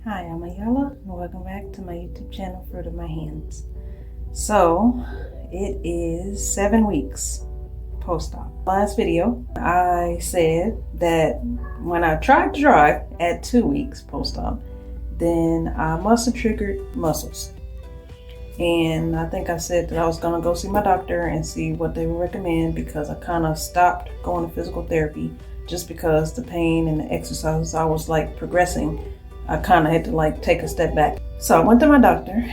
Hi, I'm Ayala, and welcome back to my YouTube channel, Fruit of My Hands. So, it is 7 weeks post-op. Last video, I said that when I tried to drive at 2 weeks post-op, then I must have triggered muscles. And I think I said that I was going to go see my doctor and see what they would recommend, because I kind of stopped going to physical therapy just because the pain and the exercises I was progressing. I kind of had to take a step back. So I went to my doctor,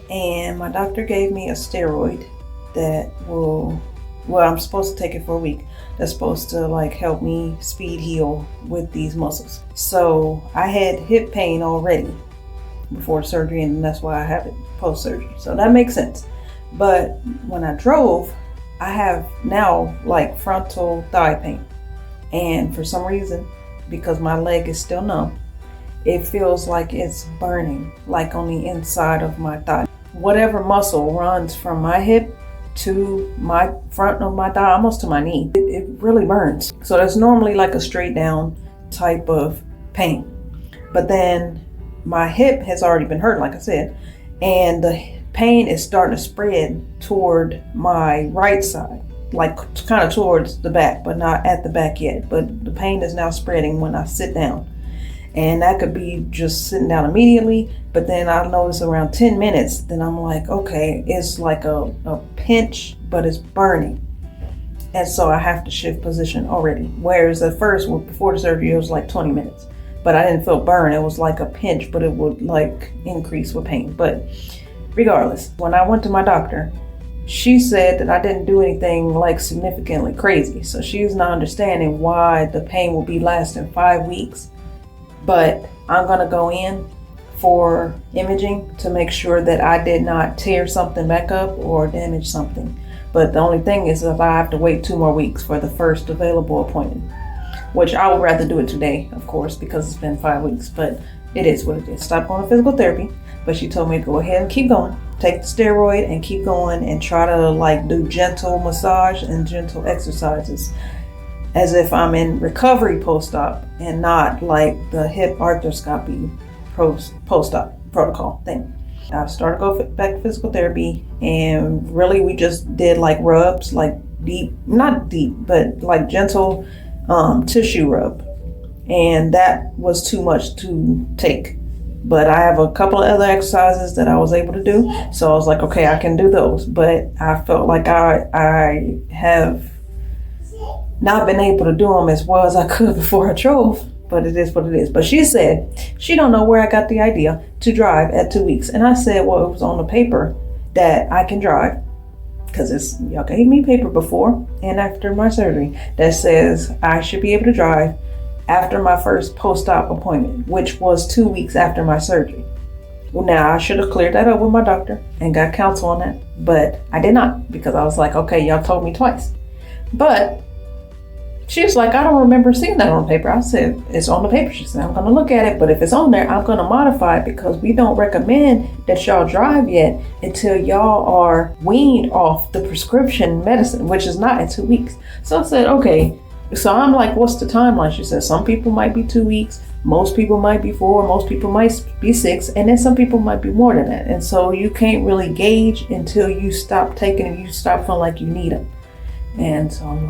and my doctor gave me a steroid that I'm supposed to take it for a week. That's supposed to help me speed heal with these muscles. So I had hip pain already before surgery, and that's why I have it post surgery. So that makes sense. But when I drove, I have now frontal thigh pain. And for some reason, because my leg is still numb, it feels like it's burning, on the inside of my thigh. Whatever muscle runs from my hip to my front of my thigh, almost to my knee, it really burns. So that's normally a straight down type of pain. But then my hip has already been hurt, like I said, and the pain is starting to spread toward my right side, kind of towards the back, but not at the back yet. But the pain is now spreading when I sit down. And that could be just sitting down immediately, but then I'll notice around 10 minutes, then I'm okay, it's a pinch, but it's burning. And so I have to shift position already. Whereas at first, before the surgery, it was 20 minutes. But I didn't feel burn. It was a pinch, but it would increase with pain. But regardless, when I went to my doctor, she said that I didn't do anything significantly crazy. So she's not understanding why the pain will be lasting 5 weeks. But I'm going to go in for imaging to make sure that I did not tear something back up or damage something. But the only thing is that I have to wait 2 more weeks for the first available appointment, which I would rather do it today, of course, because it's been 5 weeks. But it is what it is. Stop going to physical therapy. But she told me to go ahead and keep going. Take the steroid and keep going and try to do gentle massage and gentle exercises, as if I'm in recovery post-op and not the hip arthroscopy post-op protocol thing. I started to go back to physical therapy, and really we just did rubs, deep, not deep, but gentle tissue rub. And that was too much to take. But I have a couple of other exercises that I was able to do. So I was okay, I can do those. But I felt like I have not been able to do them as well as I could before I drove, but it is what it is. But she said she don't know where I got the idea to drive at 2 weeks. And I said, well, it was on the paper that I can drive, because y'all gave me paper before and after my surgery that says I should be able to drive after my first post-op appointment, which was 2 weeks after my surgery. Well, now I should have cleared that up with my doctor and got counsel on that, but I did not, because I was okay, y'all told me twice. But she was I don't remember seeing that on paper. I said, it's on the paper. She said, I'm going to look at it, but if it's on there, I'm going to modify it, because we don't recommend that y'all drive yet until y'all are weaned off the prescription medicine, which is not in 2 weeks. So I said, okay. So I'm what's the timeline? She said, some people might be 2 weeks. Most people might be 4. Most people might be 6. And then some people might be more than that. And so you can't really gauge until you stop taking it. You stop feeling you need them. And so I'm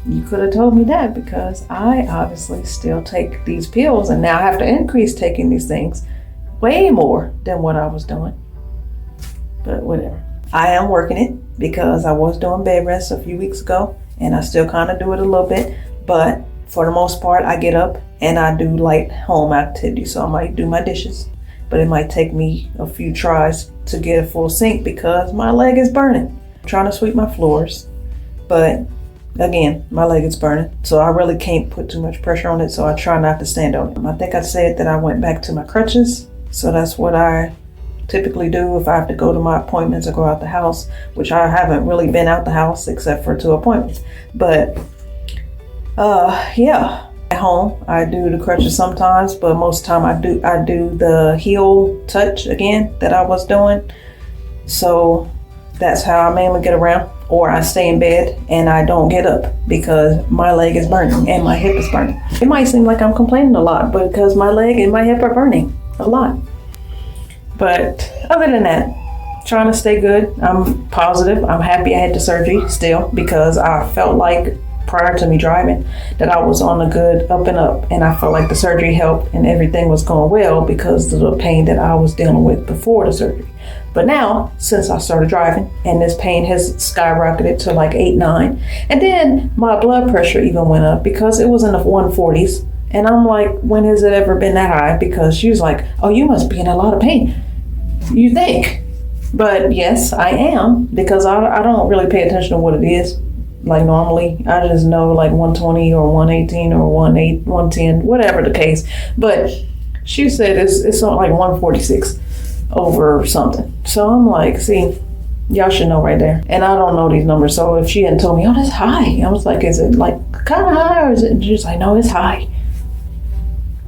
you could have told me that, because I obviously still take these pills, and now I have to increase taking these things way more than what I was doing. But whatever. I am working it, because I was doing bed rest a few weeks ago, and I still kind of do it a little bit. But for the most part, I get up and I do light home activities. So I might do my dishes, but it might take me a few tries to get a full sink, because my leg is burning. I'm trying to sweep my floors, but again, my leg is burning, so I really can't put too much pressure on it, so I try not to stand on it. I think I said that I went back to my crutches, so that's what I typically do if I have to go to my appointments or go out the house, which I haven't really been out the house except for 2 appointments. But yeah, at home I do the crutches sometimes, but most of the time I do the heel touch again that I was doing. So That's how I mainly get around. Or I stay in bed and I don't get up because my leg is burning and my hip is burning. It might seem like I'm complaining a lot, but because my leg and my hip are burning a lot. But other than that, trying to stay good. I'm positive. I'm happy I had the surgery still, because I felt like prior to me driving that I was on a good up and up, and I felt like the surgery helped and everything was going well because of the pain that I was dealing with before the surgery. But now, since I started driving and this pain has skyrocketed to like 8, 9, and then my blood pressure even went up because it was in the 140s. And I'm like, when has it ever been that high? Because she was like, oh, you must be in a lot of pain. You think? But yes, I am, because I don't really pay attention to what it is. Like normally, I just know like 120 or 118 or 110, whatever the case. But she said it's something like 146 over something. So I'm like, see, y'all should know right there. And I don't know these numbers. So if she hadn't told me, oh, that's high, I was like, is it like kind of high, or is it? And she's like, no, it's high.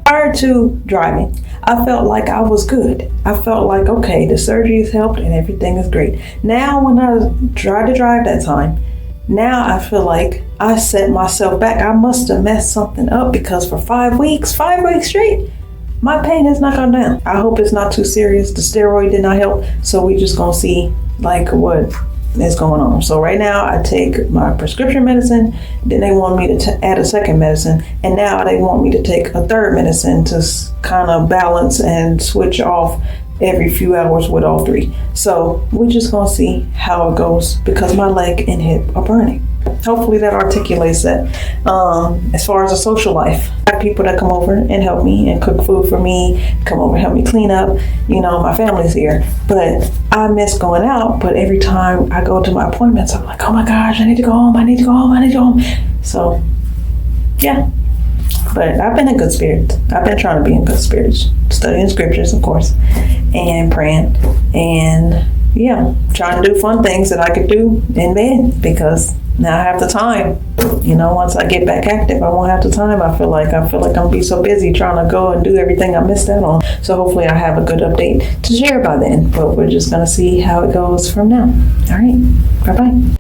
Prior to driving, I felt like I was good. I felt like, okay, the surgery has helped and everything is great. Now, when I tried to drive that time, now I feel like I set myself back. I must have messed something up, because for 5 weeks straight, my pain has not gone down. I hope it's not too serious. The steroid did not help. So we just gonna see like what is going on. So right now I take my prescription medicine, then they want me to add a second medicine, and now they want me to take a third medicine to kind of balance and switch off every few hours with all three. So we're just gonna see how it goes, because my leg and hip are burning. Hopefully that articulates that. As far as a social life, I have people that come over and help me and cook food for me, come over and help me clean up. You know, my family's here, but I miss going out. But every time I go to my appointments, I'm like, oh my gosh, I need to go home, I need to go home, I need to go home. So yeah, but I've been in good spirits. I've been trying to be in good spirits, studying scriptures, of course, and praying, and yeah, trying to do fun things that I could do in bed, because now I have the time. You know, once I get back active, I won't have the time. I feel like I'm gonna be so busy trying to go and do everything I missed out on. So hopefully I have a good update to share by then. But we're just gonna see how it goes from now. All right, bye bye.